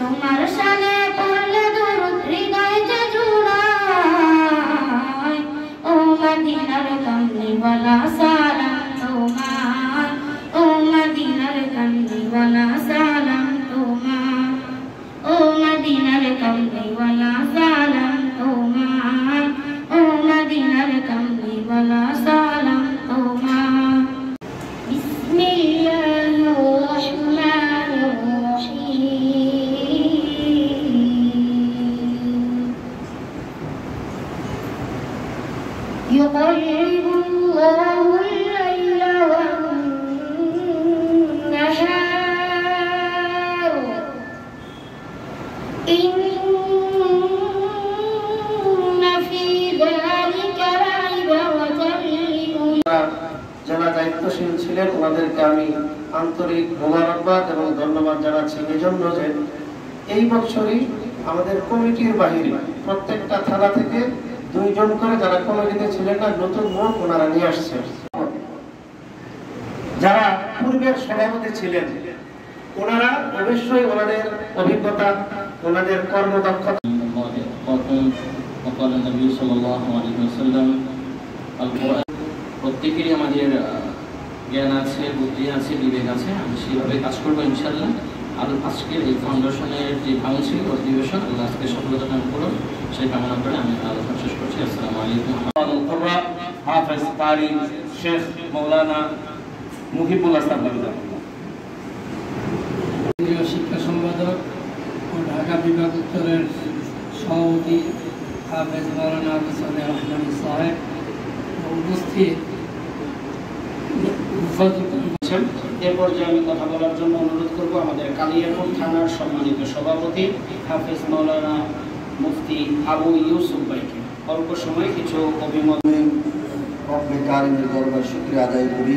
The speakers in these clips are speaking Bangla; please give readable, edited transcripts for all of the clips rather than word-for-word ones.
তোমার শানে পড়লে দরুদ হৃদয় যে জুড়ায় ও মদিনার কামলিওয়ালা সালাম তোমার ও মদিনার কামলিওয়ালা সালাম তোমার ও মদিনার কামলিওয়ালা সালাম তোমার ও মদিনার কামলিওয়ালা সালাম তোমার বিসমিল্লাহির রহমানির রহিম ইউকাল্লিবুল্লাহু আল-লাইলা ওয়ান-নাহার ইন্না ফী যালিকা লা'iবরাতান যারা দায়িত্বশীল ছিলেন ওনাদেরকে আমি আন্তরিক মোবারকবাদ এবং ধন্যবাদ জানাচ্ছি এজন্য যে এই বছরই আমাদের কমিটির বাহিরে প্রত্যেকটা থানা থেকে 2 জন করে যারা কমিটিতে ছিলেন না নতুন মুখ ওনারা নিয়ে আসছেন। যারা পূর্বের সভাপতি ছিলেন ওনারা অবশ্যই ওনাদের অভিজ্ঞতা ওনাদের কর্মদক্ষতা প্রত্যেকেরই আমাদের জ্ঞান আছে, বুদ্ধি আছে, বিবেক আছে, আমি সেইভাবে কাজ করবো ইনশাআল্লাহ। আর আজকের এই ফাউন্ডেশনের যে কাউন্সিল অধিবেশন আজকে সফলতা দান করুন সেই কামনা করে আমি আলোচনা শেষ করছি। আসসালামু আলাইকুম। হাফেজ কারি শেখ মৌলানা মুহিবুল হাসান কেন্দ্রীয় শিক্ষা সম্পাদক ও ঢাকা বিভাগ উত্তরের সভাপতি হাফেজ মৌলানা আবু সালেহ রহমানী সাহেব উপস্থিত এ পর্যায়ে আমি কথা বলার জন্য অনুরোধ করব আমাদের কালিয়াকোট থানার সম্মানিত সভাপতি হাফেজ মাওলানা মুফতি আবু ইউসুফ ভাইকে অল্প সময় কিছু অভিমত রব্বে কারিমের দরবারে শুকরিয়া আদায় করি।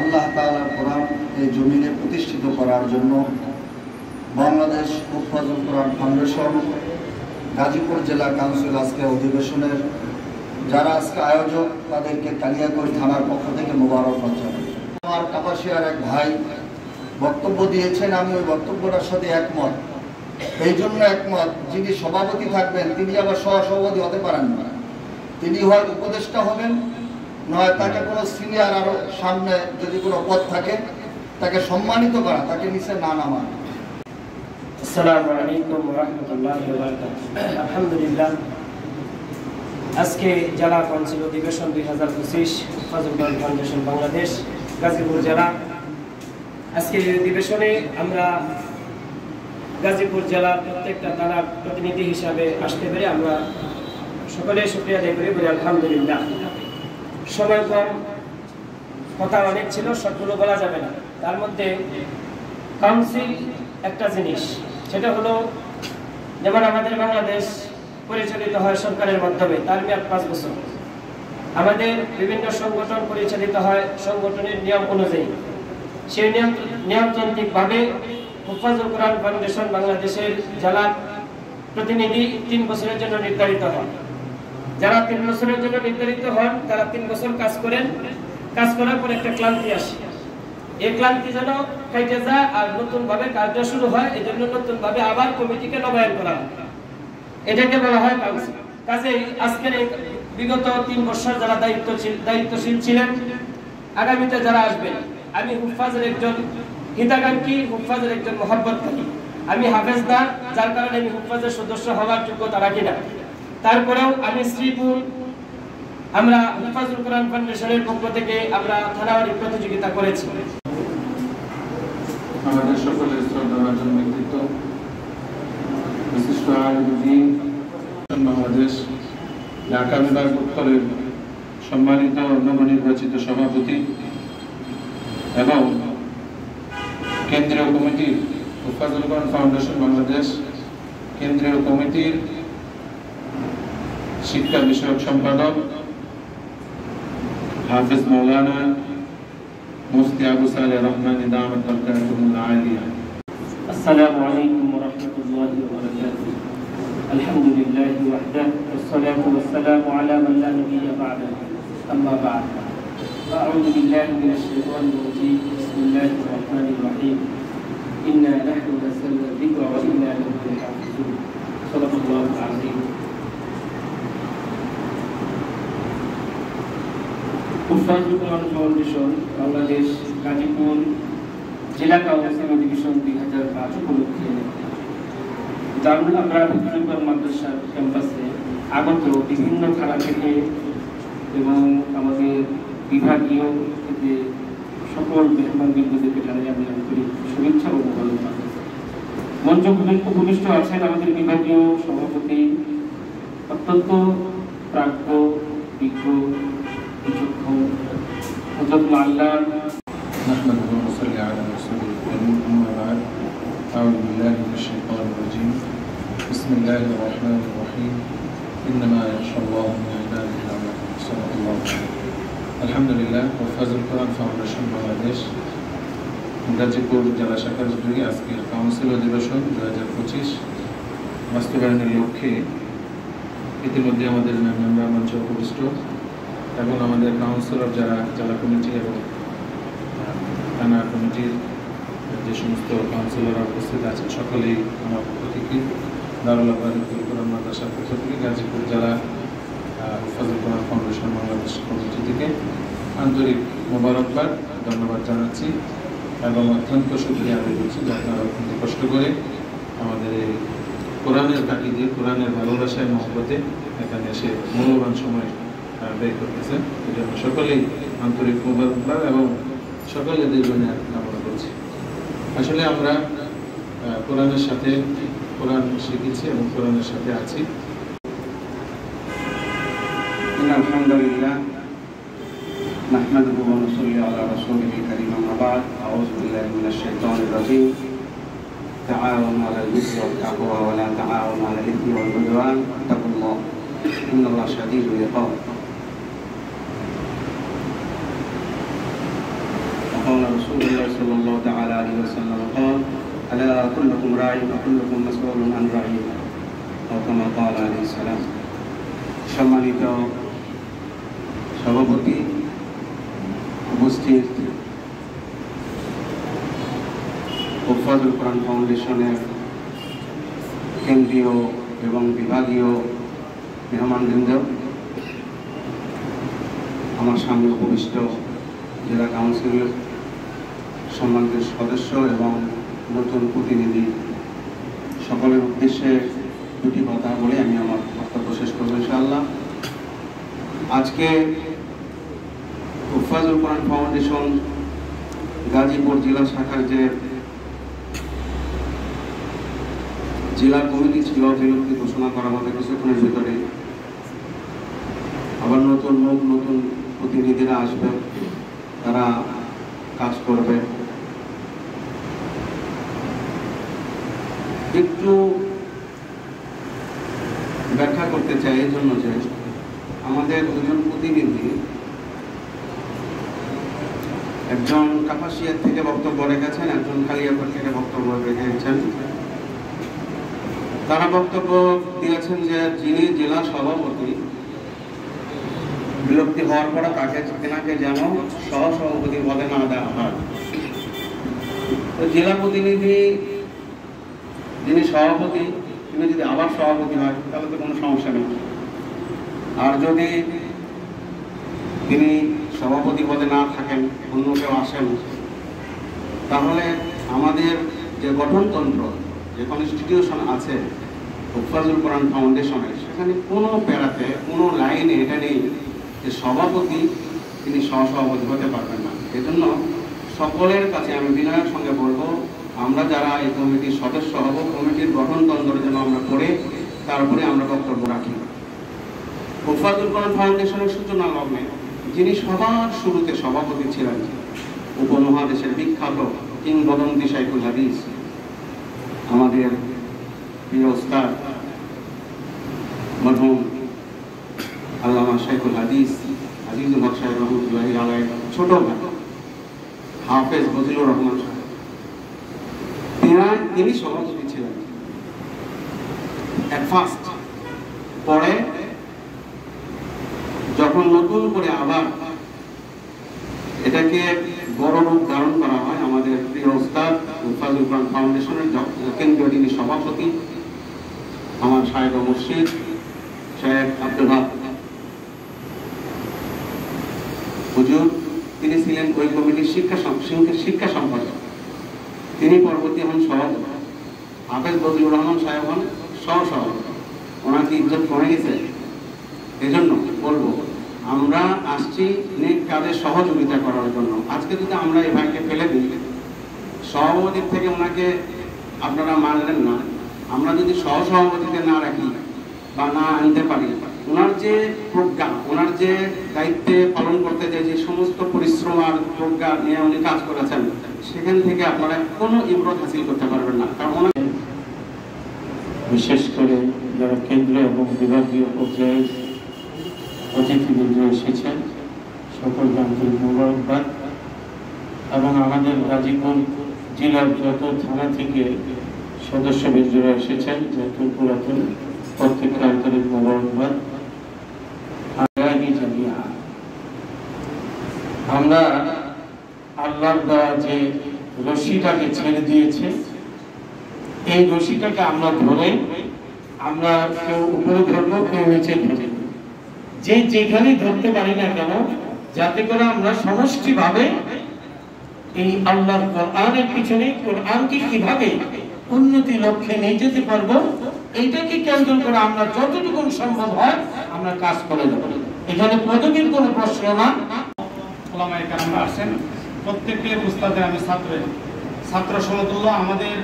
আল্লাহ তাআলার কোরআন এই জমিনে প্রতিষ্ঠিত করার জন্য বাংলাদেশ হুফাজুল কোরআন ফাউন্ডেশন গাজীপুর জেলা কাউন্সিল আজকে অধিবেশনের যারা আজকে আয়োজক তাদেরকে কালিয়াকৈর থানার পক্ষ থেকে মোবারকবাদ জানাই। আমার কাপাসিয়ার এক ভাই বক্তব্য দিয়েছেন, আমি ওই বক্তব্যটার সাথে একমত। এই জন্য একমত, যিনি সভাপতি থাকবেন তিনি আবার সহসভাপতি হতে পারেন না, তিনি হয় উপদেষ্টা হবেন, নয় তাকে কোনো সিনিয়র আরো সামনে যদি কোনো পদ থাকে তাকে সম্মানিত করা, তাকে নিচে না নামা। আসসালামু আলাইকুম ওয়া রাহমাতুল্লাহি ওয়া বারাকাতুহু। আলহামদুলিল্লাহ, আজকে জেলা কাউন্সিল অধিবেশন 2025 হুফাজুল কোরআন ফাউন্ডেশন বাংলাদেশ গাজীপুর জেলা। আজকে এই অধিবেশনে আমরা গাজীপুর জেলার প্রত্যেকটা থানার প্রতিনিধি হিসাবে আসতে পেরে আমরা সকলে শুকরিয়া আদায় করি, বলি আলহামদুলিল্লাহ। সময় কম, কথা অনেক ছিল, সবগুলো বলা যাবে না। তার মধ্যে কাউন্সিল একটা জিনিস, সেটা হলো যেমন আমাদের বাংলাদেশ পরিচালিত হয় সরকারের মাধ্যমে, তার মেয়াদ 5 বছর। আমাদের বিভিন্ন সংগঠন পরিচালিত হয় সংগঠনের নিয়ম অনুযায়ী। সেই নিয়মতান্ত্রিকভাবে হুফাজুল কোরআন ফাউন্ডেশন বাংলাদেশের জেলা প্রতিনিধি 3 বছরের জন্য নির্ধারিত হন। যারা 3 বছরের জন্য নির্ধারিত হন তারা 3 বছর কাজ করেন, কাজ করার পর একটা ক্লান্তি আসে। এই ক্লান্তি যেন কেটে যায় আর নতুনভাবে কাজটা শুরু হয়, এই জন্য নতুনভাবে আবার কমিটিকে নবায়ন করা হয়, এটাকে বলা হয় কাউন্সিল। কাজেই আজকের এই বিগত 3 বছর যারা দায়িত্বশীল ছিলেন, আগামীতে যারা আসবেন, আমি হুফাজের একজন হিতাকাঙ্ক্ষী, হুফাজের একজন মহব্বতকারী। আমি হাফেজ না, যার কারণে আমি হুফাজের সদস্য হওয়ার যোগ্যতা রাখি না। তারপরেও আমি শ্রীপুর আমরা হুফাজুল কোরআন ফাউন্ডেশনের পক্ষ থেকে আমরা থানাওয়ারি প্রতিযোগিতা করেছি। আমাদের সকলের শ্রদ্ধাভাজন ব্যক্তিত্ব বিশিষ্ট আইনজীবী বাংলাদেশ ঢাকা বিভাগ উত্তরের সম্মানিত নবনির্বাচিত সভাপতি এবং কেন্দ্রীয় কমিটির হুফাজুল কোরআন ফাউন্ডেশন বাংলাদেশ কেন্দ্রীয় কমিটির শিক্ষা বিষয়ক সম্পাদক হাফিজ মৌলানা মুফতি আবু সালেহ রহমানী দামাত বরকাতুহুল আলিয়া। আসসালামু আলাইকুম ওয়া রাহমাতুল্লাহি ওয়া বারাকাতুহু। আলহামদুলিল্লাহি ওয়াহদাহু ওয়াসসালাতু ওয়াসসালামু আলা মান লা নাবিয়্যা বা'দাহু। আম্মা বা'দ। আউযু বিল্লাহি মিনাশ শাইতানির রাজীম। বিসমিল্লাহির রাহমানির রাহিম। ইন্না নাহনু নাযালনা الذكر وإنا له لحافظون صدق الله العظيم হুফাজুল কোরআন ফাউন্ডেশন বাংলাদেশ গাজীপুর জেলা কাউন্সিল অধিবেশন 2005 উপলক্ষে দারুল আমরার হিফজুল মাদ্রাসার ক্যাম্পাসে আগত বিভিন্ন থানা থেকে এবং আমাদের বিভাগীয় থেকে সকল মেহমানবৃন্দদেরকে জানাই আমি আন্তরিক শুভেচ্ছা ও মোবারকবাদ। মঞ্চ উপবিষ্ট আছেন আমাদের বিভাগীয় সভাপতি অত্যন্ত প্রাজ্ঞ বিজ্ঞ বিচক্ষণ হযরত আল্লাহ نحمده ونصلي على رسوله الكريم أما بعد أعوذ بالله من الشيطان الرجيم بسم الله الرحمن الرحيم إنما يخشى الله من عباده العلماء صدق الله الحمد لله হুফাজুল কোরআন ফাউন্ডেশন বাংলাদেশ গাজীপুর জেলা শাখার উদ্যোগে আজকের কাউন্সিল অধিবেশন 2025 বাস্তবায়নের লক্ষ্যে ইতিমধ্যে আমাদের মেম্বার মঞ্চ উপবিষ্ট এবং আমাদের কাউন্সিলর যারা জেলা কমিটি এবং থানা কমিটির যে সমস্ত কাউন্সিলররা উপস্থিত আছেন সকলেই আমার পক্ষ থেকে দারুল আমরার হিফজুল কোরআন মাদ্রাসার পক্ষ থেকে গাজীপুর জেলা হুফাজুল কোরআন ফাউন্ডেশন বাংলাদেশ কমিটি থেকে আন্তরিক মোবারকবাদ ধন্যবাদ জানাচ্ছি এবং অত্যন্ত শুকরিয়া আদায় করছি যে আপনারা অত্যন্ত কষ্ট করে আমাদের এই কোরআনের কাটি দিয়ে কোরআনের ভালোবাসায় মহব্বতে এখানে এসে মূল্যবান সময় ব্যয় করতেছেন। এই জন্য সকলেই আন্তরিক মোবারকবাদ এবং সকলের দীর্ঘমেয়াদ কামনা করছি। আসলে আমরা কোরআনের সাথে কোরআন শিখেছি এবং কোরআনের সাথে আছি। আলহামদুলিল্লাহ নাহমাদুহু ওয়া নুসাল্লি আলা রাসূলিল কারীম আম্মা বা'দ আউযু বিল্লাহি মিনাশ শাইতানির রাজীম তাআওয়ানু আলাল বিররি ওয়াত তাকওয়া ওয়া লা তাআওয়ানু আলাল ইসমি ওয়াল উদওয়ান ওয়াত্তাকুল্লাহ ইন্নাল্লাহা শাদীদুল ইকাব। قال رسول الله صلى الله تعالى عليه وسلم قال ألا كلكم راع وكلكم مسؤول عن رعيته أو كما قال عليه السلام। সম্মানিত সভাপতি, উপস্থিত হুফাজুল কোরআন ফাউন্ডেশনের কেন্দ্রীয় এবং বিভাগীয় মেহমানবৃন্দ, আমার সামনে উপবিষ্ট জেলা কাউন্সিলের সম্মানিত সদস্য এবং নতুন প্রতিনিধি, সকলের উদ্দেশ্যে দুটি কথা বলে আমি আমার বক্তব্য শেষ করব ইনশাআল্লাহ। আজকে হুফাজুল কোরআন ফাউন্ডেশন গাজীপুর জেলা শাখার যে জেলা কমিটি ছিল বিলুপ্তি ঘোষণা করা হবে কিছুক্ষণের ভিতরে, আবার নতুন লোক নতুন প্রতিনিধিরা আসবে, তারা কাজ করবে। একটু ব্যাখ্যা করতে চাই এই জন্য যে আমাদের দুজন প্রতিনিধি, একজন কাপাসিয়া থেকে বক্তব্য রেখেছেন, একজন কালিয়াকৈর থেকে বক্তব্য রেখেছেন। তারা বক্তব্য দিয়েছেন যে যিনি জেলা সভাপতি বিলুপ্তি হওয়ার পরে তাকে তেনাকে যেন সহসভাপতি পদে না দেওয়া হয়। তো জেলা প্রতিনিধি যিনি সভাপতি তিনি যদি আবার সভাপতি হয় তাহলে তো কোনো সমস্যা নেই, আর যদি তিনি সভাপতি পদে না থাকেন, অন্য কেউ আসেন, তাহলে আমাদের যে গঠনতন্ত্র, যে কনস্টিটিউশন আছে হুফাজুল কোরআন ফাউন্ডেশনের, সেখানে কোনো প্যারাতে কোনো লাইনে এটা নেই যে সভাপতি তিনি সহসভাপতি হতে পারবেন না। এজন্য সকলের কাছে আমি বিনয়ের সঙ্গে বলবো, আমরা যারা এই কমিটির সদস্য হব, কমিটির গঠনতন্ত্র যেন আমরা পড়ে তারপরে আমরা বক্তব্য রাখি। হুফাজুল কোরআন ফাউন্ডেশনের সূচনা লগ্নে যিনি সবার শুরুতে সভাপতি ছিলেন, উপমহাদেশের বিখ্যাত কিংবদন্তি শাইখুল হাদিস, আমাদের প্রিয় উস্তাদ মরহুম আল্লামা শাইখুল হাদিস আজিজুল হক সাহেব রহমতুল্লাহি আলাইহি ছোট ভাই হাফেজ ফজলুর রহমান সাহেব, তিনি সভাপতি ছিলেন এট ফার্স্ট। পরে যখন নতুন করে আবার এটাকে বড় রূপ ধারণ করা হয়। আমাদের প্রিয় উস্তাদ ফাজুল কোরআন ফাউন্ডেশনের কেন্দ্রীয় যিনি সভাপতি, আমার শায়েখ ও মুর্শিদ শেখ আব্দুল হক হুজুর, তিনি ছিলেন ওই কমিটির শিক্ষা সম্পাদক। তিনি পরবর্তী হন সভাপতি। হাফেজ বজলুর রহমান সাহেব হন সহসভাপতি। ওনাকে ইজ্জত কমে গেছে। এজন্য বলবো, আমরা আসছি নেক কাজে সহযোগিতা করার জন্য। আজকে যদি আমরা এই ভাইকে ফেলে দিই, সভাপতির থেকে ওনাকে আপনারা মানলেন না, আমরা যদি সহসভাপতিতে না রাখি বা না আনতে পারি, ওনার যে প্রজ্ঞা, ওনার যে দায়িত্বে পালন করতে যায় যে সমস্ত পরিশ্রম আর প্রজ্ঞা নিয়ে উনি কাজ করেছেন, সেখান থেকে আপনারা কোনো ইবরত হাসিল করতে পারবেন না। কারণ বিশেষ করে যারা কেন্দ্র এবং বিভাগীয় পর্যায়ে অতিথিবৃন্দ এসেছেন, সকলকে আন্তরিক মোবারকবাদ। এবং আমাদের গাজীপুর জেলার যত থানা থেকে সদস্যবৃন্দরা এসেছেন, যত পুরাতন, প্রত্যেককে আন্তরিক মোবারকবাদ। আমরা আল্লাহর দেওয়া যে রশিটাকে ছেড়ে দিয়েছে, এই রশিটাকে আমরা ধরে, আমরা কেউ উপরে ধরবো, কেউ নিচে ধরবো, যে যেখানে ধরতে পারি না কেন, যাতে করে আমরা সমষ্টিভাবে এই আল্লাহর কোরআনের পিছনে কোরআনকে কিভাবে উন্নতি লক্ষ্যে নিয়ে যেতে পারবো, এইটাকে কেন্দ্র করে আমরা যতটুকু সম্ভব হয় আমরা কাজ করে দেবো। এখানে পদবীর কোনো প্রশ্ন না। ওলামায়ে কেরামরা আসেন, প্রত্যেককে উস্তাদের আমি ছাত্র সমতুল্য। আমাদের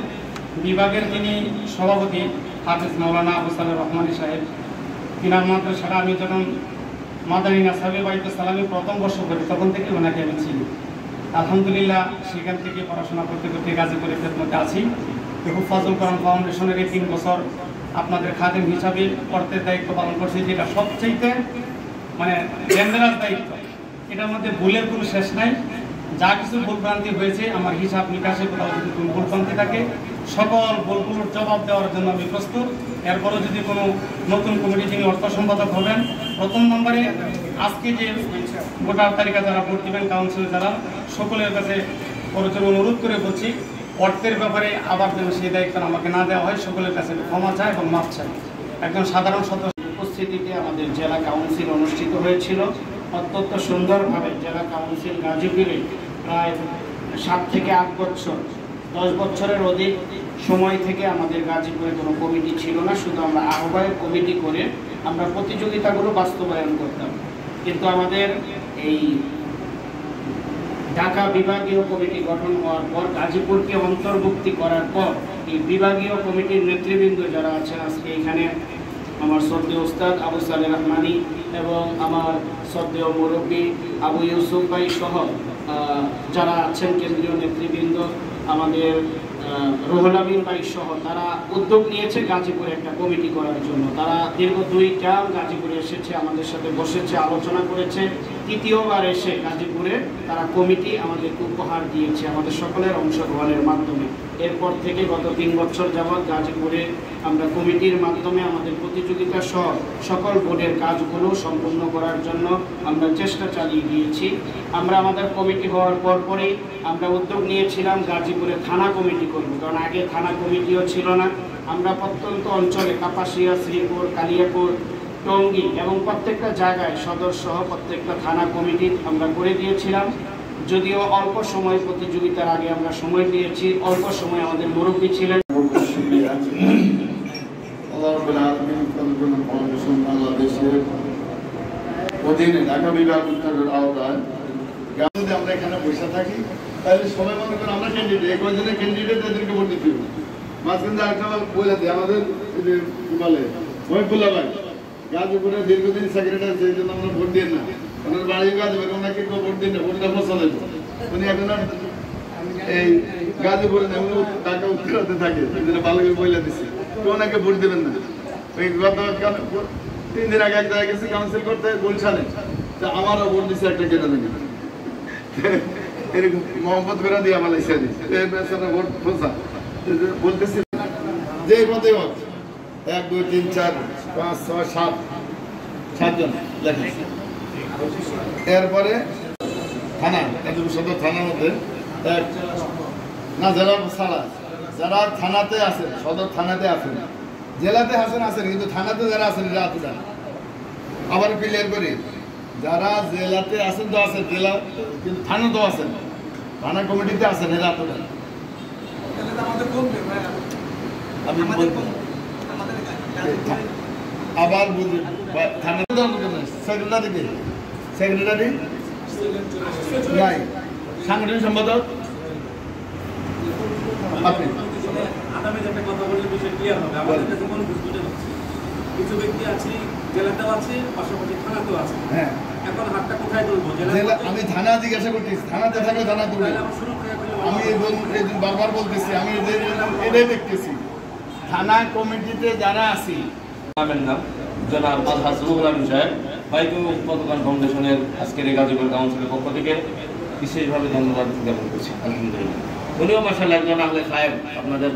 বিভাগের যিনি সভাপতি হাফেজ মাওলানা আবু সালেহ রহমানী সাহেব, তিনার মাদ্রাসাটা আমি যখন মাদানী নাসাবি বাইতে সালামী প্রথম বর্ষ করি, তখন থেকে ওনাকে আমি চিনি। আলহামদুলিল্লাহ, সেখান থেকে পড়াশোনা করতে করতে গাজীপুরের খেদমতে আছি। ফাজুল কোরআন ফাউন্ডেশনের এই 3 বছর আপনাদের খাদেম হিসাবে কর্তের দায়িত্ব পালন করছি, যেটা সবচেয়ে মানে ডেঞ্জারাস দায়িত্ব। এটার মধ্যে ভুলের কোনো শেষ নাই। যা কিছু ভুলভ্রান্তি হয়েছে, আমার হিসাব নিকাশে কোথাও যদি কোনো ভুলভ্রান্তি থাকে, সকল ভুলগুলোর জবাব দেওয়ার জন্য আমি প্রস্তুত। এরপরও যদি কোনো নতুন কমিটি যিনি অর্থ সম্পাদক হবেন, প্রথম নম্বরে আজকে যে ভোটার তালিকা যারা ভোট দেবেন, কাউন্সিল যারা, সকলের কাছে প্রয়োজন অনুরোধ করে বলছি, অর্থের ব্যাপারে আবার যেন সেই দায়িত্ব আমাকে না দেওয়া হয়, সকলের কাছে ক্ষমা চায় এবং মাপ চায়। একজন সাধারণ সদস্য উপস্থিতিতে আমাদের জেলা কাউন্সিল অনুষ্ঠিত হয়েছিল অত্যন্ত সুন্দরভাবে। জেলা কাউন্সিল গাজীপুরে প্রায় 7 থেকে 8 বছর, 10 বছরের অধিক সময় থেকে আমাদের গাজীপুরে কোনো কমিটি ছিল না। শুধু আমরা আহ্বায়ক কমিটি করে আমরা প্রতিযোগিতাগুলো বাস্তবায়ন করতাম। কিন্তু আমাদের এই ঢাকা বিভাগীয় কমিটি গঠন হওয়ার পর, গাজীপুরকে অন্তর্ভুক্তি করার পর, এই বিভাগীয় কমিটির নেতৃবৃন্দ যারা আছেন আজকে এখানে, আমার শ্রদ্ধেয় উস্তাদ আবু সালেহ রহমানী এবং আমার শ্রদ্ধেয় মুরব্বী আবু ইউসুফ ভাই সহ যারা আছেন কেন্দ্রীয় নেতৃবৃন্দ, আমাদের রুহুল আমিন ভাই সহ, তারা উদ্যোগ নিয়েছে গাজীপুরে একটা কমিটি করার জন্য। তারা দীর্ঘ 2 টার্ম গাজীপুরে এসেছে, আমাদের সাথে বসেছে, আলোচনা করেছে। তৃতীয়বার এসে গাজীপুরে তারা কমিটি আমাদেরকে উপহার দিয়েছে আমাদের সকলের অংশগ্রহণের মাধ্যমে। এরপর থেকে গত 3 বছর যাবৎ গাজীপুরে আমরা কমিটির মাধ্যমে আমাদের প্রতিযোগিতা সহ সকল বোর্ডের কাজগুলো সম্পূর্ণ করার জন্য আমরা চেষ্টা চালিয়ে গিয়েছি। আমরা আমাদের কমিটি হওয়ার পরপরই আমরা উদ্যোগ নিয়েছিলাম গাজীপুরে থানা কমিটি করব, কারণ আগে থানা কমিটিও ছিল না। আমরা প্রত্যন্ত অঞ্চলে কাপাসিয়া, শ্রীপুর, কালিয়াপুর, টঙ্গী এবং প্রত্যেকটা জায়গায় সদর সহ প্রত্যেকটা থানা কমিটি আমরা করে দিয়েছিলাম। যদিও অল্প সময়, প্রতিযোগিতার আগে আমরা সময় নিয়েছি, অল্প সময় আমাদের মুরব্বী ছিলেন। বাংলাদেশের অধীনে ঢাকা বিভাগ উত্তরের আওতায় যদি আমরা এখানে বসে থাকি, তাহলে সবাই মনে করেন আমরা ক্যান্ডিডেট, এই কয়জনের ক্যান্ডিডেট এদেরকে ভোট দিতে হবে। মাঝখানে আরেকটা বলে দিই, আমাদের বলে মহিবুল্লাহ ভাই গাজীপুরে দীর্ঘদিন সেক্রেটারি, সেই জন্য আমরা ভোট দিই না। ওনার বাড়ি গাজীপুরে, ওনাকে কেউ ভোট দিন না, ভোটটা ফসল উনি এখন এই গাজীপুরে ঢাকা উত্তরাতে থাকে, এই জন্য ভালো করে বইলা দিচ্ছে, তো ওনাকে ভোট দেবেন না। ওই গত 3 দিন আগে এক জায়গায় গেছি কাউন্সিল করতে, বলছিলেন যে আমারও ভোট দিচ্ছে একটা কেটে দেবে, এরকম মোহাম্মদ বেরা দিয়ে আমার ভোট ফসা বলতেছি যে পদে হোক 1 2 3 4 5 6 7 জন লেখা। এরপরে থানা গাজীপুর সদর থানার মধ্যে না জেলার ছাড়া যারা থানাতে আছেন, সদর থানাতে আছেন, জেলাতে আছেন কিন্তু থানাতে যারা আছেন এরা এতটা। আবার ক্লিয়ার করি, যারা জেলাতে আছেন তো আছেন, জেলা কিন্তু থানাতেও আছেন, থানা কমিটিতে আছেন এরা এতটা। আমি আবার বুঝি থানাতে সেক্রেটারি নাই, সাংগঠনিক সম্পাদক আপনি। কিছু ব্যক্তি আছে জেলাতেও আছে, পাশাপাশি থানাতেও আছে। হ্যাঁ, এখন হাতটা কোথায় তুলবো? আমি থানা জিজ্ঞাসা করতেছি, থানাতে থাকলে থানা তুলবো। আমি বারবার বলতেছি, আমি এটাই দেখতেছি থানা কমিটিতে যারা আছি। নামের নাম জনাব আলহাজ রুহুল আমিন সাহেব বাইকু পতাকা ফাউন্ডেশনের আজকের এই গাজীপুর কাউন্সিলের পক্ষ থেকে বিশেষভাবে ধন্যবাদ জ্ঞাপন করছি। আলহামদুলিল্লাহ, উনিও মাশাআল্লাহ একজন আহলে খায়ের, আপনাদের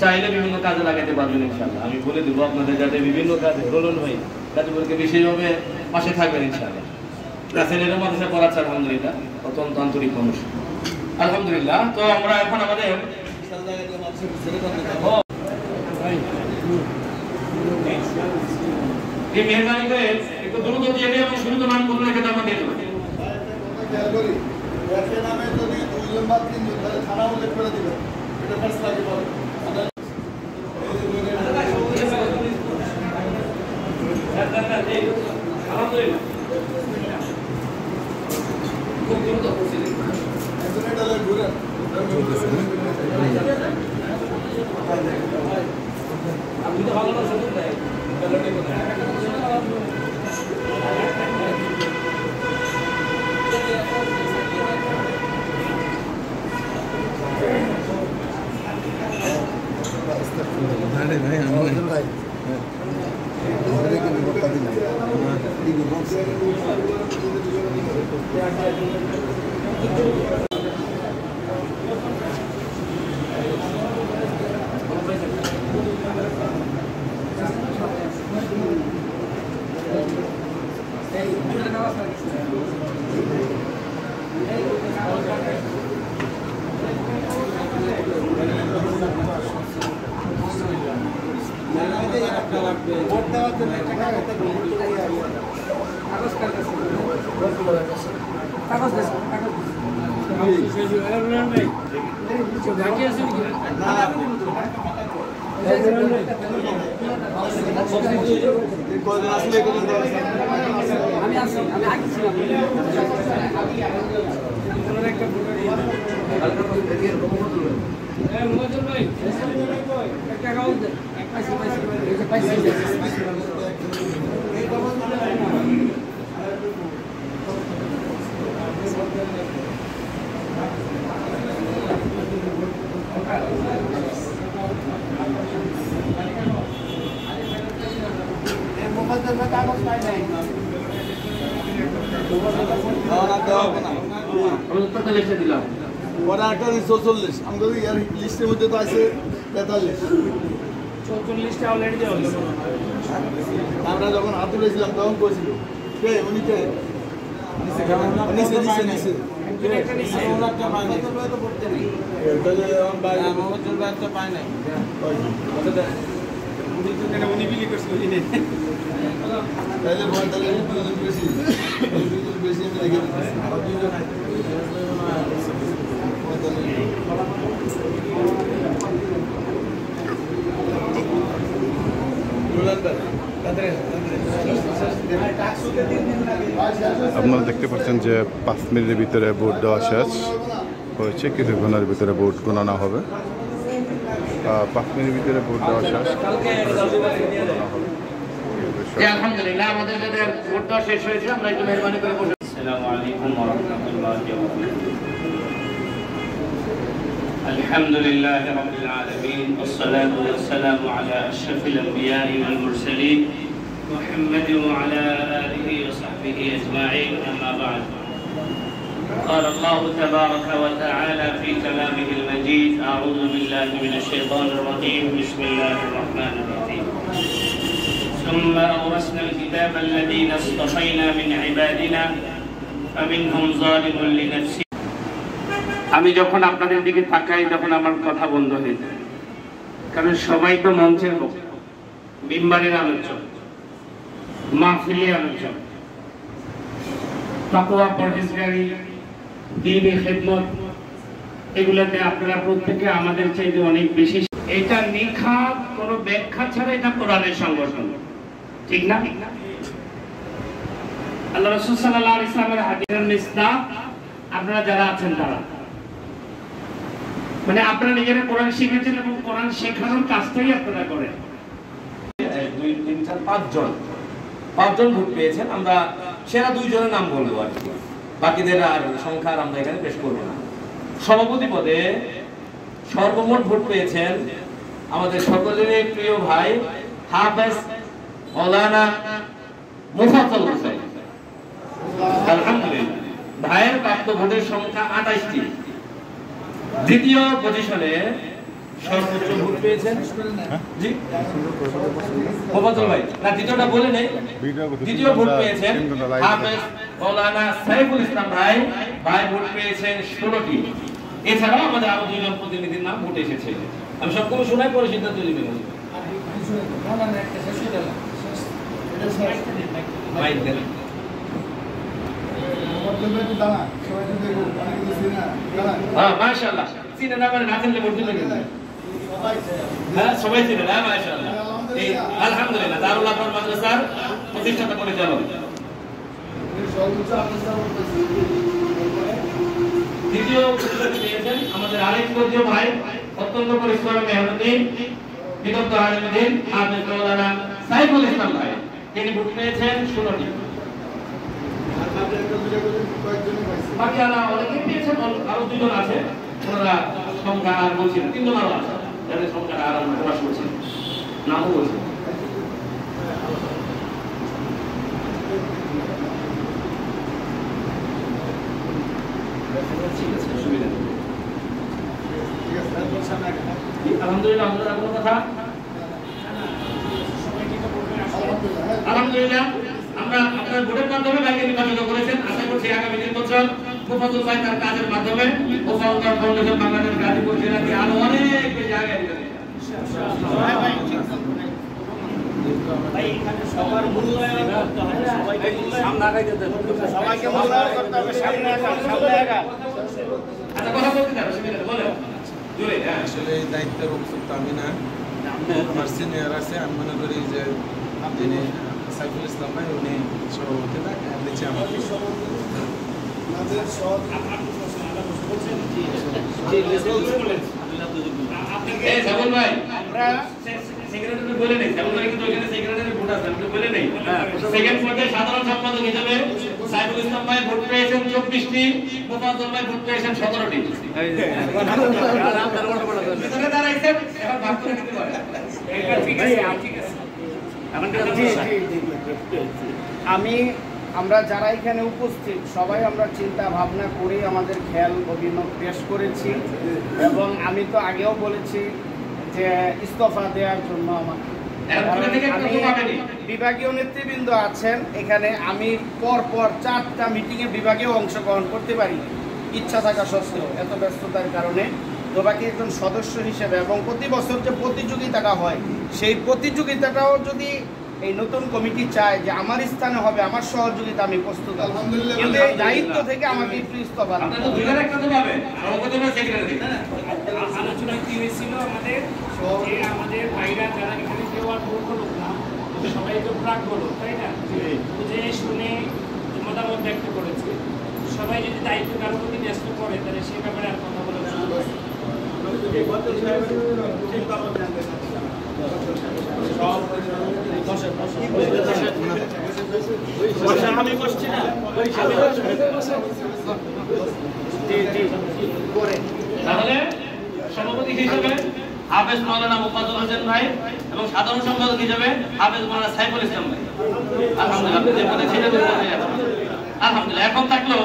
চাইলে বিভিন্ন কাজে লাগাতে পারবেন ইনশাআল্লাহ। আমি বলে দেবো আপনাদের যাতে বিভিন্ন কাজে রোলন হয়ে গাজীপুরকে বিশেষভাবে পাশে থাকবেন ইনশাআল্লাহ। ছেলেরা মাদ্রাসা পড়াচ্ছে আলহামদুলিল্লাহ, অত্যন্ত আন্তরিক মানুষ আলহামদুলিল্লাহ। তো আমরা এখন আমাদের এই মেহরবানি করে একটু দ্রুত দিয়ে দিয়ে এবং শুরুতে নাম বলে রেখে আমরা দিয়ে দেবো। নামে যদি 2 জন বা 3 জন তাহলে থানা উল্লেখ করে দিবেন, এটা ফার্স্ট লাগে বলে। আলহামদুলিল্লাহ খুব দ্রুত করছি। আপনি তো ভালো না শুনুন তাই লিস্টের মধ্যে তো আছে 44টা অলরেডি দেওয়া হলো। আমরা যখন হাত তুলেছিলাম তখন কইছিল কে উনি কে নিচে উনি বিলি করছিল তাহলে বেশি বেশি আমি দেখে আপনারা দেখতে পাচ্ছেন যে 5 মিনিটের ভিতরে ভোট দেওয়া শেষ হয়েছে, কিছুক্ষণের ভিতরে ভোট গণনা হবে। 5 মিনিটের ভিতরে ভোট দেওয়া শেষ। আলহামদুলিল্লাহ, আমাদের যাদের ভোট দেওয়া শেষ হয়েছে আমরা একটু মেহরবানি করে বসে। আসসালামু আলাইকুম ওয়া রাহমাতুল্লাহি ওয়া বারাকাতুহু। আলহামদুলিল্লাহি রাব্বিল আলামিন والصلاه والسلام على اشرف الانبياء والمرسلين محمد وعلى اله وصحبه اجمعين، اما بعد. قال الله تبارك وتعالى في كلامه المجيد: اعوذ بالله من الشيطان الرجيم، بسم الله الرحمن الرحيم. ثم أورثنا الكتاب الذين اصطفينا من عبادنا আমি যখন আপনাদের দিকে তাকাই তখন আমার কথা বন্ধ হয়ে যায়, কারণ সবাই তো মঞ্চের লোক, মিম্বারের আলোচক, মাহফিলের আলোচক, তাকওয়া পরহেজগারি, দ্বীনে খেদমত, এগুলোতে আপনারা প্রত্যেকে আমাদের চাইতে অনেক বেশি। এটা নিখাত কোনো ব্যাখ্যা ছাড়া এটা কোরআনের সংগঠন, ঠিক না? আল্লাহ রাসূল সাল্লাল্লাহু আলাইহি ওয়াসাল্লামের হাদিসের মিসদাক আপনারা যারা আছেন তারা, মানে আপনারা নিজেরা কোরআন শিখেছেন এবং কোরআন শেখানোর কাজটাই আপনারা করেন। 2, 3, 4, 5 জন ভোট পেয়েছেন। আমরা সেরা 2 জনের নাম বলবো আর কি, বাকিদের আর সংখ্যা আমরা এখানে পেশ করবো না। সভাপতি পদে সর্বমোট ভোট পেয়েছেন আমাদের সকলেরই প্রিয় ভাই হাফেজ মাওলানা মুফাজ্জল হোসেন। আলহামদুলিল্লাহ, ভাইয়ের প্রাপ্ত ভোটের সংখ্যা 28টি। দ্বিতীয় পজিশনে সর্বোচ্চ ভোট পেয়েছেন জি মুফাজ্জল ভাই, না দ্বিতীয়টা বলে নেই, দ্বিতীয় ভোট পেয়েছেন হাফেজ মাওলানা সাইফুল ইসলাম ভাই। ভাই ভোট পেয়েছেন 16টি। এছাড়াও আমাদের আরো 2 জন প্রতিনিধির নাম ভোটে এসেছে। আমি সবগুলো শোনাই পরে সিদ্ধান্ত নেবেন। হ্যাঁ মাশাআল্লাহ, চিনে না মানে না চিনলে ভোট দিবেন না। হ্যাঁ সবাই চিনে না মাশাআল্লাহ। এই আলহামদুলিল্লাহ দারুল আফরান মাদ্রাসার প্রতিষ্ঠাতা পরিচালক। দ্বিতীয় পেয়েছেন আমাদের আরেক পরিচিত ভাই, অত্যন্ত পরিশ্রমী মেহনতি বিদগ্ধ আলেমদিন হাফেজ মাওলানা সাইফুল ইসলাম ভাই। তিনি ভোট পেয়েছেন 16টি। বাকি অনেকে পেয়েছেন, আরো 2 জন আছে, ওনারা সংখ্যা আর বলছি না, 3 জন আরো আছে যাদের সংখ্যা আর প্রকাশ করছেন, নামও বলছেন। আলহামদুলিল্লাহ, আপনারা কোনো কথা? আলহামদুলিল্লাহ, আমরা আপনার ভোটের মাধ্যমে ভাইকে নির্বাচিত করেছেন। আশা করছি আগামী নির্বাচন মুফাজ্জল ভাই তার কাজের মাধ্যমে মুফাজ্জল ফাউন্ডেশন বাংলাদেশ গাজীপুর জেলাকে আরো অনেক বেশি আগে নিয়ে যাবে। ভাই এখানে সবার মূল্যায়ন করতে হবে, সবাইকে সামনে আগাইতে হবে, সবাইকে মূল্যায়ন করতে হবে, সামনে আগা। আচ্ছা কথা বলতে দাও, সুবিধা বলো জোরে। হ্যাঁ আসলে এই দায়িত্বের উপযুক্ত আমি না, আমার সিনিয়র আছে। আমি মনে করি যে যিনি সাইফুল ইসলাম ভাই উনি সভাপতি না, নিচে আমাকে সাধারণ সম্পাদক হিসেবে সাইফুল ইসলাম ভাই ভোট পেয়েছেন 24টি, মুফাজ্জল ভাই ভোট পেয়েছেন 17টি। আমরা যারা এখানে উপস্থিত সবাই আমরা চিন্তা ভাবনা করে আমাদের খেয়াল অভিমত পেশ করেছি, এবং আমি তো আগেও বলেছি যে ইস্তফা দেওয়ার জন্য আমাকে বিভাগীয় নেতৃবৃন্দ আছেন এখানে, আমি পরপর 4টা মিটিংয়ে বিভাগীয় অংশগ্রহণ করতে পারি ইচ্ছা থাকা সত্ত্বেও এত ব্যস্ততার কারণে। তো বাকি একজন সদস্য হিসেবে এবং প্রতি বছর যে প্রতিযোগিতাটা হয় সেই প্রতিযোগিতাটাও যদি এই নতুন কমিটি চায় যে আমার স্থানে হবে, আমার সহযোগিতা আমি প্রস্তুত আছি, কিন্তু এই দায়িত্ব থেকে আমাকে একটু ইস্তফা দিতে আলোচনায় কি হয়েছিল আমাদের ভাইরা যারা এখানে দেওয়ার যোগ্য লোক না, সবাই তো প্রাক হলো তাই না, বুঝে শুনে মতামত ব্যক্ত করেছে। সবাই যদি দায়িত্ব কারো প্রতি ব্যস্ত করে তাহলে সে ব্যাপারে আর কথা বলে আমি বসছি না, তাহলে সভাপতি হিসেবে হাফেজ মাওলানা মুফাজ্জল হোসেন ভাই এবং সাধারণ সম্পাদক হিসেবে হাফেজ মাওলানা সাইফুল ইসলাম ভাই। আলহামদুলিল্লাহ, এখন থাকলো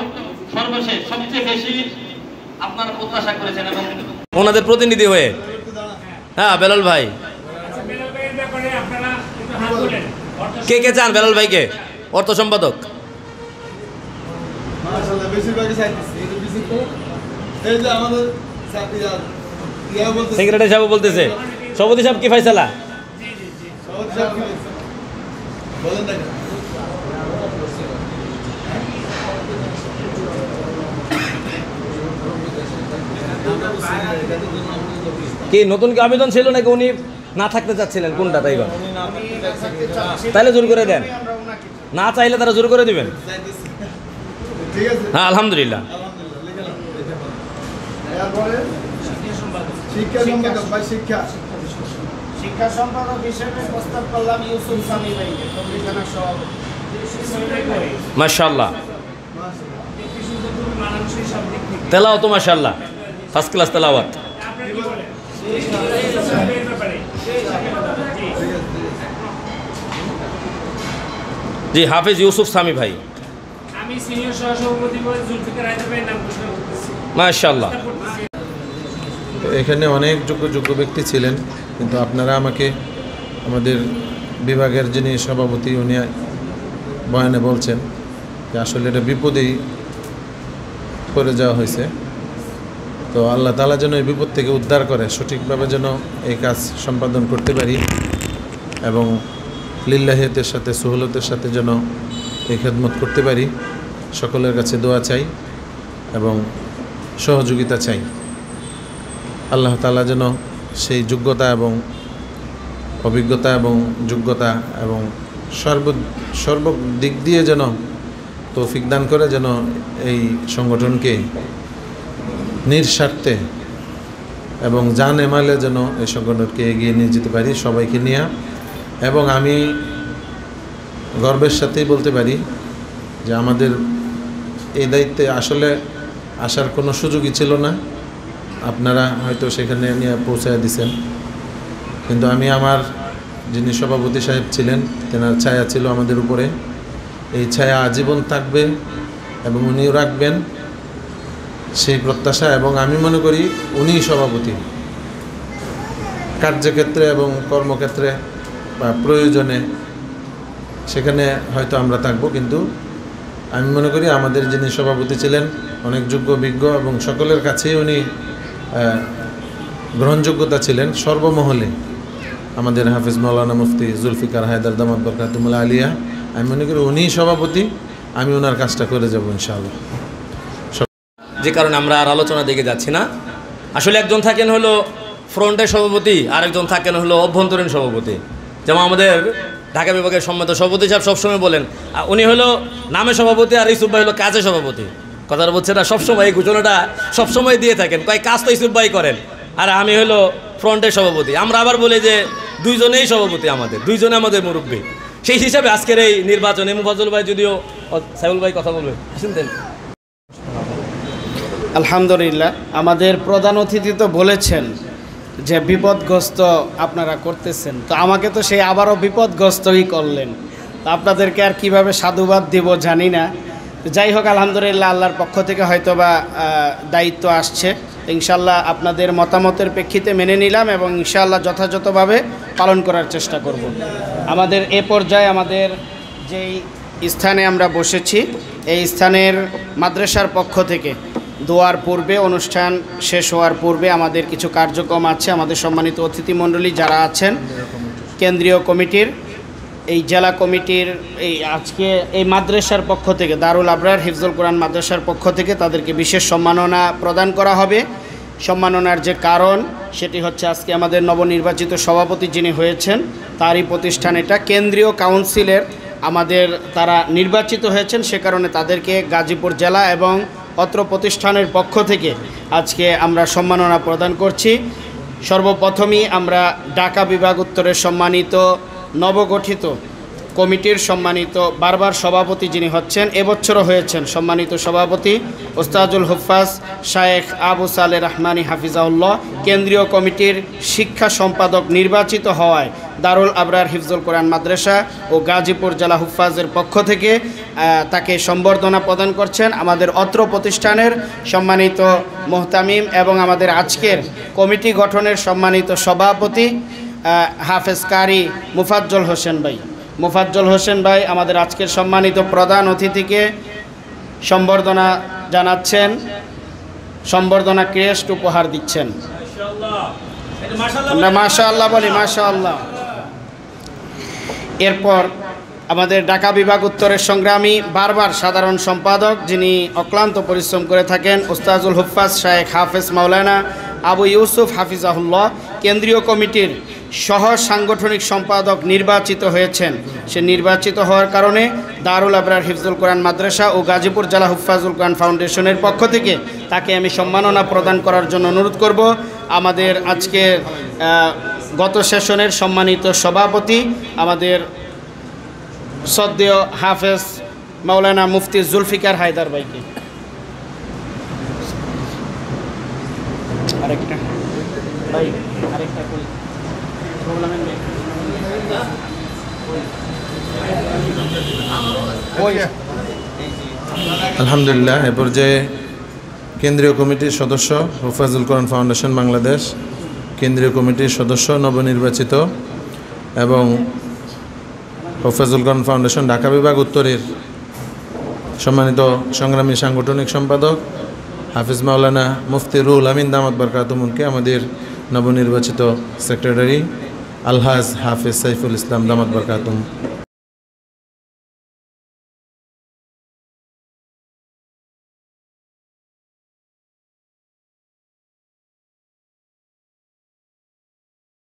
সর্বশেষ সবচেয়ে বেশি আপনারা প্রত্যাশা করেছেন এবং ওনাদের প্রতিনিধি হয়ে, হ্যাঁ বেলাল ভাই, কে কে চান বেলাল ভাইকে অর্থ সম্পাদক? মাশাআল্লাহ বেশিরভাগই চাইতেছে এটা বেশি তো এই যে আমাদের ইয়া বলতে সেক্রেটারি সাহেব বলতেছে সভাপতি সাহেব কি ফয়সালা সভাপতি সাহেব কি বলেন না কি নতুন কি আবেদন ছিল নাকি উনি না থাকতে চাচ্ছিলেন কোনটা তাই বল তাহলে জোর করে দেন না চাইলে তারা জোর করে দিবেন ঠিক আছে হ্যাঁ আলহামদুলিল্লাহ এরপরে শিক্ষা সম্পাদক বা শিক্ষা সম্পাদক হিসেবে প্রস্তাব করলাম ইউসুফ সামি ভাইকে কমিশনা সভাপতি মাশাআল্লাহ তেলাওয়াত তো মাশাআল্লাহ ফার্স্ট ক্লাস তেলাওয়াত জি হাফেজ ইউসুফ সামি ভাই আমি সিনিয়র সহসভাপতি জুলফিকার আহমেদ ভাইয়ের নাম ঘোষণা করতেছি মাশাআল্লাহ। এখানে অনেক যোগ্য ব্যক্তি ছিলেন, কিন্তু আপনারা আমাকে আমাদের বিভাগের যিনি সভাপতি উনি বয়ানে বলছেন যে আসলে এটা বিপদেই পড়ে যাওয়া হয়েছে। তো আল্লাহ তাআলা যেন এই বিপদ থেকে উদ্ধার করে, সঠিকভাবে যেন এই কাজ সম্পাদন করতে পারি এবং লিল্লাহিয়াতের সাথে সুহলতের সাথে যেন এই খেদমত করতে পারি। সকলের কাছে দোয়া চাই এবং সহযোগিতা চাই। আল্লাহ তাআলা যেন সেই যোগ্যতা এবং অভিজ্ঞতা এবং যোগ্যতা এবং সর্ব দিক দিয়ে যেন তৌফিক দান করে, যেন এই সংগঠনকে নিঃস্বার্থে এবং জান এমালে যেন এই সংগঠনকে এগিয়ে নিয়ে যেতে পারি সবাইকে নিয়ে। এবং আমি গর্বের সাথেই বলতে পারি যে আমাদের এই দায়িত্বে আসলে আসার কোনো সুযোগই ছিল না, আপনারা হয়তো সেখানে নিয়ে পৌঁছায় দিয়েছেন। কিন্তু আমি আমার যিনি সভাপতি সাহেব ছিলেন তেনার ছায়া ছিল আমাদের উপরে, এই ছায়া আজীবন থাকবে এবং উনিও রাখবেন সেই প্রত্যাশা। এবং আমি মনে করি উনিই সভাপতি, কার্যক্ষেত্রে এবং কর্মক্ষেত্রে বা প্রয়োজনে সেখানে হয়তো আমরা থাকব, কিন্তু আমি মনে করি আমাদের যিনি সভাপতি ছিলেন অনেক যোগ্য বিজ্ঞ এবং সকলের কাছেই উনি গ্রহণযোগ্যতা ছিলেন সর্বমহলে। আমাদের হাফিজ মাওলানা মুফতি জুলফিকার হায়দার দামাত বরকাতুল্লাহ আলিয়া, আমি মনে করি উনিই সভাপতি, আমি ওনার কাজটা করে যাব ইনশাআল্লাহ। যে কারণে আমরা আর আলোচনা দিকে যাচ্ছি না। আসলে একজন থাকেন হলো ফ্রন্টের সভাপতি, আরেকজন থাকেন হলো অভ্যন্তরীণ সভাপতি। যেমন আমাদের ঢাকা বিভাগের সম্মানিত সভাপতি সাহেব সবসময় বলেন উনি হলো নামে সভাপতি আর ইউসুফ ভাই হলো কাজে সভাপতি। কথাটা বলছে না, সবসময় এই ঘোষণাটা সবসময় দিয়ে থাকেন, কয় কাজ তো ইউসুফ ভাই করেন আর আমি হলো ফ্রন্টের সভাপতি। আমরা আবার বলি যে দুইজনেই সভাপতি, আমাদের দুইজনে আমাদের মুরব্বী। সেই হিসাবে আজকের এই নির্বাচনে মুফাজ্জল ভাই যদিও সাইফুল ভাই কথা বলবেন শুনতেন। আলহামদুলিল্লাহ, আমাদের প্রধান অতিথি তো বলেছেন যে বিপদগ্রস্ত আপনারা করতেছেন, তো আমাকে তো সেই আবারও বিপদগ্রস্তই করলেন। তো আপনাদেরকে আর কিভাবে সাধুবাদ দিব জানি না। যাই হোক, আলহামদুলিল্লাহ আল্লাহর পক্ষ থেকে হয়তোবা দায়িত্ব আসছে, ইনশাল্লাহ আপনাদের মতামতের প্রেক্ষিতে মেনে নিলাম এবং ইনশাল্লাহ যথাযথভাবে পালন করার চেষ্টা করব। আমাদের এ পর্যায়ে আমাদের যেই স্থানে আমরা বসেছি এই স্থানের মাদ্রাসার পক্ষ থেকে দোয়ার পূর্বে, অনুষ্ঠান শেষ হওয়ার পূর্বে আমাদের কিছু কার্যক্রম আছে। আমাদের সম্মানিত অতিথিমণ্ডলী যারা আছেন, কেন্দ্রীয় কমিটির, এই জেলা কমিটির, এই আজকে এই মাদ্রাসার পক্ষ থেকে দারুল আবরার হিফজুল কোরআন মাদ্রাসার পক্ষ থেকে তাদেরকে বিশেষ সম্মাননা প্রদান করা হবে। সম্মাননার যে কারণ সেটি হচ্ছে আজকে আমাদের নবনির্বাচিত সভাপতি যিনি হয়েছেন তারই প্রতিষ্ঠান, এটা কেন্দ্রীয় কাউন্সিলের আমাদের তারা নির্বাচিত হয়েছেন, সে কারণে তাদেরকে গাজীপুর জেলা এবং অত্র প্রতিষ্ঠানের পক্ষ থেকে আজকে আমরা সম্মাননা প্রদান করছি। সর্বপ্রথমই আমরা ঢাকা বিভাগ উত্তরের সম্মানিত নবগঠিত কমিটির সম্মানিত বারবার সভাপতি যিনি হচ্ছেন, এবছরও হয়েছেন সম্মানিত সভাপতি ওস্তাজুল হুফাজ শায়েখ আবু সালে রহমানি হাফিজাউল্লাহ, কেন্দ্রীয় কমিটির শিক্ষা সম্পাদক নির্বাচিত হওয়ায় দারুল আবরার হিফজুল কোরআন মাদ্রাসা ও গাজীপুর জেলা হুফাজের পক্ষ থেকে তাকে সম্বর্ধনা প্রদান করছেন আমাদের অত্র প্রতিষ্ঠানের সম্মানিত মোহতামিম এবং আমাদের আজকের কমিটি গঠনের সম্মানিত সভাপতি হাফেজ কারি মুফাজ্জল হোসেন ভাই। মুফাজ্জল হোসেন ভাই আমাদের আজকের সম্মানিত প্রধান অতিথিকে সম্বর্ধনা জানাচ্ছেন, সম্বর্ধনা ক্রেস্ট উপহার দিচ্ছেন। আমরা মাশাআল্লাহ বলি, মাশাআল্লাহ। এরপর আমাদের ঢাকা বিভাগ উত্তরের সংগ্রামী বারবার সাধারণ সম্পাদক, যিনি অক্লান্ত পরিশ্রম করে থাকেন, ওস্তাজুল হুফাজ শায়েখ হাফেজ মাওলানা আবু ইউসুফ হাফিজাহুল্লাহ কেন্দ্রীয় কমিটির সহ সাংগঠনিক সম্পাদক নির্বাচিত হয়েছেন। সে নির্বাচিত হওয়ার কারণে দারুল আবরার হিফজুল কোরআন মাদ্রাসা ও গাজীপুর জেলা হুফাজুল কোরআন ফাউন্ডেশনের পক্ষ থেকে তাকে আমি সম্মাননা প্রদান করার জন্য অনুরোধ করব। আমাদের আজকের গত সেশনের সম্মানিত সভাপতি আমাদের শ্রদ্ধেয় হাফেজ মাওলানা মুফতি জুলফিকার হায়দার ভাইকে। আরেকটা ভাই, আরেকটা আলহামদুলিল্লাহ, এ পর্যায়ে কেন্দ্রীয় কমিটির সদস্য হুফাজুল কোরআন ফাউন্ডেশন বাংলাদেশ কেন্দ্রীয় কমিটির সদস্য নবনির্বাচিত এবং হুফাজুল কোরআন ফাউন্ডেশন ঢাকা বিভাগ উত্তরের সম্মানিত সংগ্রামী সাংগঠনিক সম্পাদক হাফিজ মাওলানা মুফতি রুহুল আমিন দামাত বরকাতুহুকে আমাদের নবনির্বাচিত সেক্রেটারি আলহাজ হাফিজ সাইফুল ইসলাম দামাত বরকাতুহু